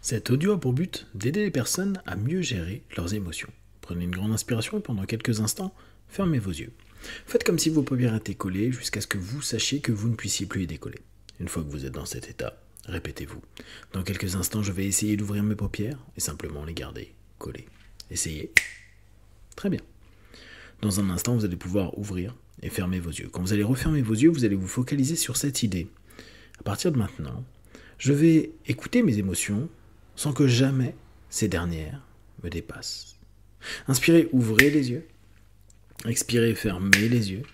Cet audio a pour but d'aider les personnes à mieux gérer leurs émotions. Prenez une grande inspiration et pendant quelques instants, fermez vos yeux. Faites comme si vos paupières étaient collées jusqu'à ce que vous sachiez que vous ne puissiez plus les décoller. Une fois que vous êtes dans cet état, répétez-vous. Dans quelques instants, je vais essayer d'ouvrir mes paupières et simplement les garder collées. Essayez. Très bien. Dans un instant, vous allez pouvoir ouvrir et fermer vos yeux. Quand vous allez refermer vos yeux, vous allez vous focaliser sur cette idée. À partir de maintenant, je vais écouter mes émotions sans que jamais ces dernières me dépassent. Inspirez, ouvrez les yeux. Expirez, fermez les yeux.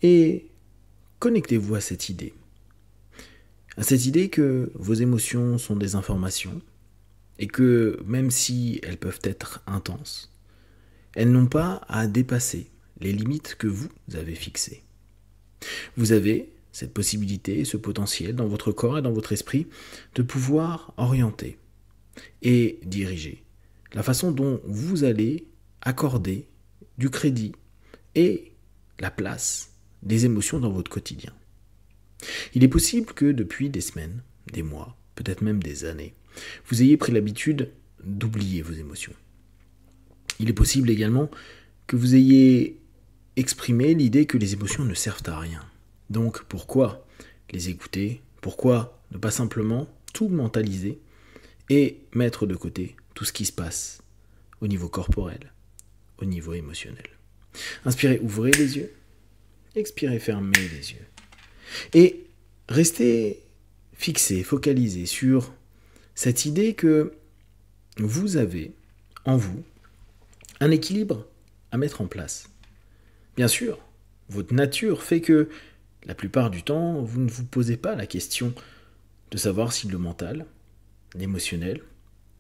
Et connectez-vous à cette idée. À cette idée que vos émotions sont des informations et que même si elles peuvent être intenses, elles n'ont pas à dépasser les limites que vous avez fixées. Vous avez cette possibilité, ce potentiel dans votre corps et dans votre esprit de pouvoir orienter et diriger la façon dont vous allez accorder du crédit et la place des émotions dans votre quotidien. Il est possible que depuis des semaines, des mois, peut-être même des années, vous ayez pris l'habitude d'oublier vos émotions. Il est possible également que vous ayez exprimé l'idée que les émotions ne servent à rien. Donc pourquoi les écouter? Pourquoi ne pas simplement tout mentaliser et mettre de côté tout ce qui se passe au niveau corporel, au niveau émotionnel? Inspirez, ouvrez les yeux. Expirez, fermez les yeux. Et restez fixé, focalisé sur cette idée que vous avez en vous un équilibre à mettre en place. Bien sûr, votre nature fait que la plupart du temps, vous ne vous posez pas la question de savoir si le mental, l'émotionnel,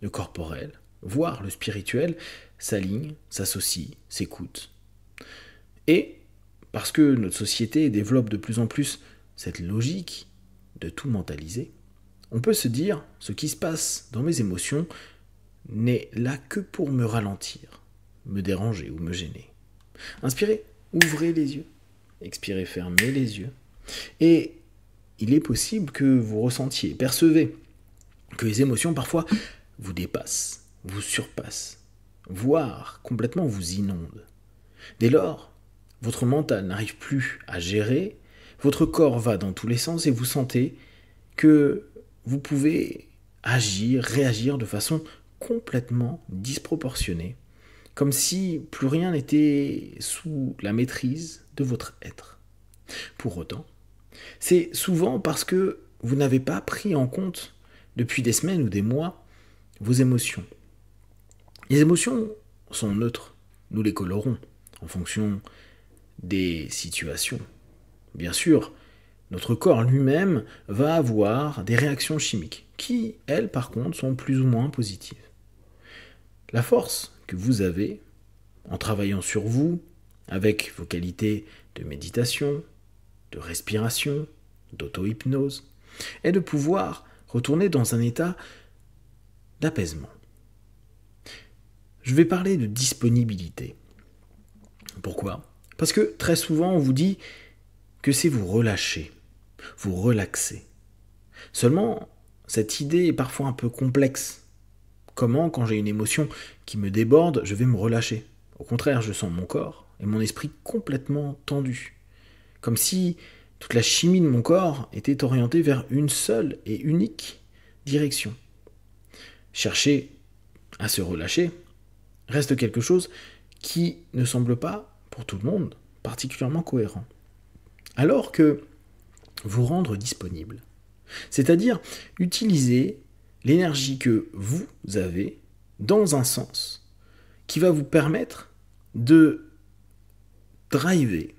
le corporel, voire le spirituel, s'alignent, s'associent, s'écoutent. Et parce que notre société développe de plus en plus cette logique de tout mentaliser, on peut se dire ce qui se passe dans mes émotions n'est là que pour me ralentir, me déranger ou me gêner. Inspirez, ouvrez les yeux. Expirez, fermez les yeux. Et il est possible que vous ressentiez, percevez que les émotions parfois vous dépassent, vous surpassent, voire complètement vous inondent. Dès lors, votre mental n'arrive plus à gérer, votre corps va dans tous les sens et vous sentez que vous pouvez agir, réagir de façon complètement disproportionnée, comme si plus rien n'était sous la maîtrise de votre être. Pour autant, c'est souvent parce que vous n'avez pas pris en compte, depuis des semaines ou des mois, vos émotions. Les émotions sont neutres, nous les colorons en fonction des situations. Bien sûr, notre corps lui-même va avoir des réactions chimiques, qui, elles, par contre, sont plus ou moins positives. La force que vous avez, en travaillant sur vous, avec vos qualités de méditation, de respiration, d'auto-hypnose, est de pouvoir retourner dans un état d'apaisement. Je vais parler de disponibilité. Pourquoi ? Parce que très souvent on vous dit que c'est vous relâcher, vous relaxer. Seulement, cette idée est parfois un peu complexe. Comment, quand j'ai une émotion qui me déborde, je vais me relâcher? Au contraire, je sens mon corps et mon esprit complètement tendus. Comme si toute la chimie de mon corps était orientée vers une seule et unique direction. Chercher à se relâcher reste quelque chose qui ne semble pas, pour tout le monde, particulièrement cohérent. Alors que vous rendre disponible, c'est-à-dire utiliser l'énergie que vous avez dans un sens qui va vous permettre de driver,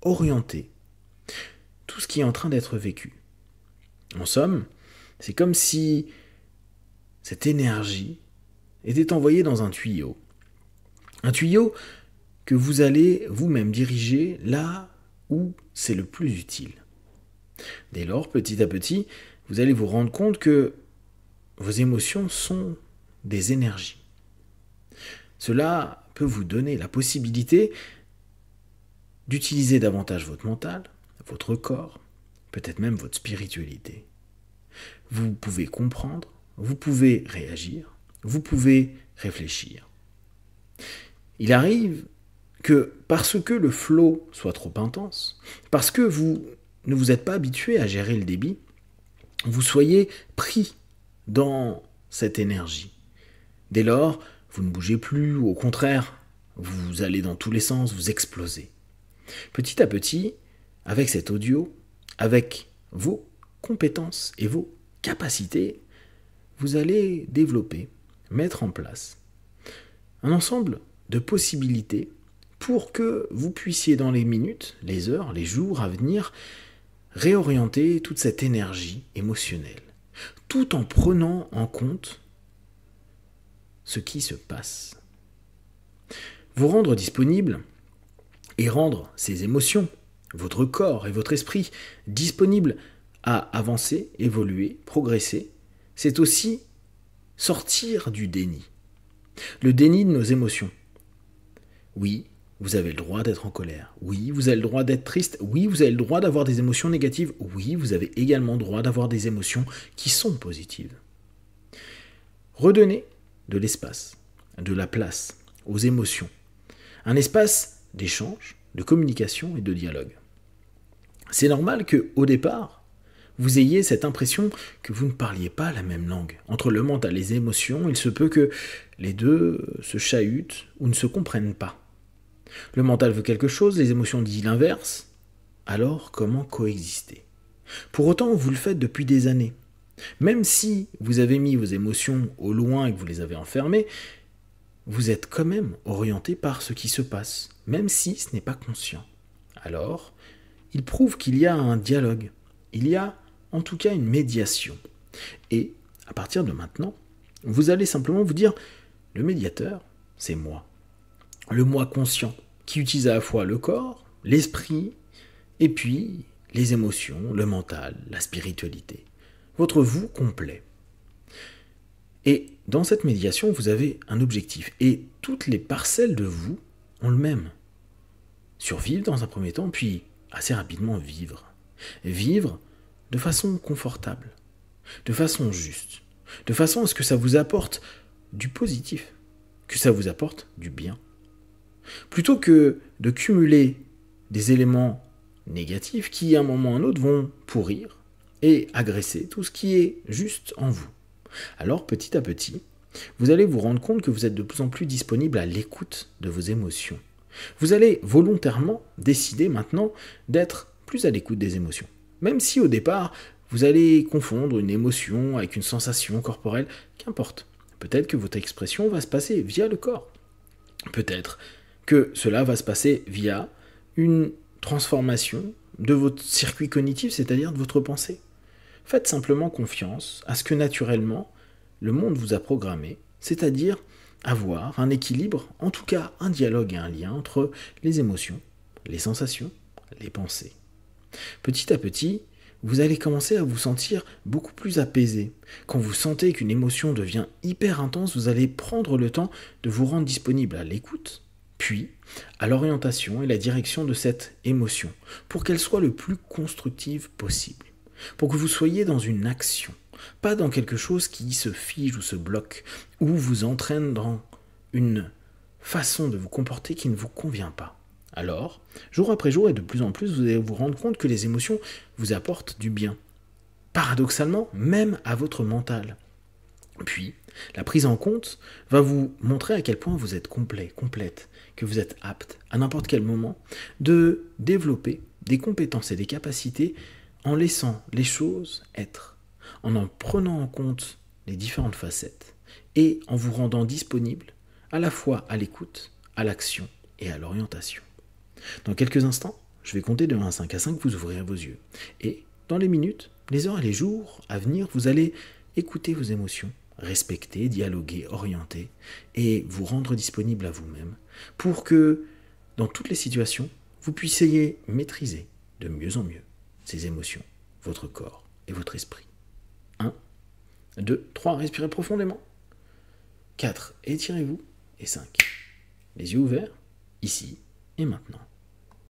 orienter tout ce qui est en train d'être vécu. En somme, c'est comme si cette énergie était envoyée dans un tuyau. Un tuyau que vous allez vous-même diriger là où c'est le plus utile. Dès lors, petit à petit, vous allez vous rendre compte que vos émotions sont des énergies. Cela peut vous donner la possibilité d'utiliser davantage votre mental, votre corps, peut-être même votre spiritualité. Vous pouvez comprendre vous pouvez réagir, vous pouvez réfléchir. Il arrive que parce que le flow soit trop intense, parce que vous ne vous êtes pas habitué à gérer le débit, vous soyez pris dans cette énergie. Dès lors, vous ne bougez plus, ou au contraire, vous allez dans tous les sens, vous explosez. Petit à petit, avec cet audio, avec vos compétences et vos capacités, vous allez développer, mettre en place un ensemble de possibilités pour que vous puissiez dans les minutes, les heures, les jours à venir, réorienter toute cette énergie émotionnelle, tout en prenant en compte ce qui se passe. Vous rendre disponible et rendre ces émotions, votre corps et votre esprit disponibles à avancer, évoluer, progresser, c'est aussi sortir du déni. Le déni de nos émotions. Oui, vous avez le droit d'être en colère. Oui, vous avez le droit d'être triste. Oui, vous avez le droit d'avoir des émotions négatives. Oui, vous avez également le droit d'avoir des émotions qui sont positives. Redonnez de l'espace, de la place aux émotions. Un espace d'échange, de communication et de dialogue. C'est normal qu'au départ, vous ayez cette impression que vous ne parliez pas la même langue. Entre le mental et les émotions, il se peut que les deux se chahutent ou ne se comprennent pas. Le mental veut quelque chose, les émotions disent l'inverse. Alors, comment coexister? Pour autant, vous le faites depuis des années. Même si vous avez mis vos émotions au loin et que vous les avez enfermées, vous êtes quand même orienté par ce qui se passe, même si ce n'est pas conscient. Alors, il prouve qu'il y a un dialogue, il y a en tout cas une médiation. Et à partir de maintenant, vous allez simplement vous dire, le médiateur, c'est moi. Le moi conscient, qui utilise à la fois le corps, l'esprit, et puis les émotions, le mental, la spiritualité. Votre vous complet. Et dans cette médiation, vous avez un objectif. Et toutes les parcelles de vous ont le même. Survivre dans un premier temps, puis assez rapidement vivre. Vivre de façon confortable, de façon juste, de façon à ce que ça vous apporte du positif, que ça vous apporte du bien. Plutôt que de cumuler des éléments négatifs qui, à un moment ou à un autre, vont pourrir et agresser tout ce qui est juste en vous. Alors, petit à petit, vous allez vous rendre compte que vous êtes de plus en plus disponible à l'écoute de vos émotions. Vous allez volontairement décider maintenant d'être plus à l'écoute des émotions. Même si au départ, vous allez confondre une émotion avec une sensation corporelle, qu'importe. Peut-être que votre expression va se passer via le corps. Peut-être que cela va se passer via une transformation de votre circuit cognitif, c'est-à-dire de votre pensée. Faites simplement confiance à ce que naturellement, le monde vous a programmé, c'est-à-dire avoir un équilibre, en tout cas un dialogue et un lien entre les émotions, les sensations, les pensées. Petit à petit, vous allez commencer à vous sentir beaucoup plus apaisé. Quand vous sentez qu'une émotion devient hyper intense, vous allez prendre le temps de vous rendre disponible à l'écoute, puis à l'orientation et la direction de cette émotion, pour qu'elle soit le plus constructive possible, pour que vous soyez dans une action, pas dans quelque chose qui se fige ou se bloque, ou vous entraîne dans une façon de vous comporter qui ne vous convient pas. Alors, jour après jour et de plus en plus, vous allez vous rendre compte que les émotions vous apportent du bien. Paradoxalement, même à votre mental. Puis, la prise en compte va vous montrer à quel point vous êtes complet, complète, que vous êtes apte, à n'importe quel moment, de développer des compétences et des capacités en laissant les choses être, en prenant en compte les différentes facettes et en vous rendant disponible à la fois à l'écoute, à l'action et à l'orientation. Dans quelques instants, je vais compter de 1 à 5. À 5, vous ouvrirez vos yeux. Et dans les minutes, les heures et les jours à venir, vous allez écouter vos émotions, respecter, dialoguer, orienter et vous rendre disponible à vous-même pour que, dans toutes les situations, vous puissiez maîtriser de mieux en mieux ces émotions, votre corps et votre esprit. 1, 2, 3, respirez profondément. 4, étirez-vous. Et 5, les yeux ouverts, ici et maintenant.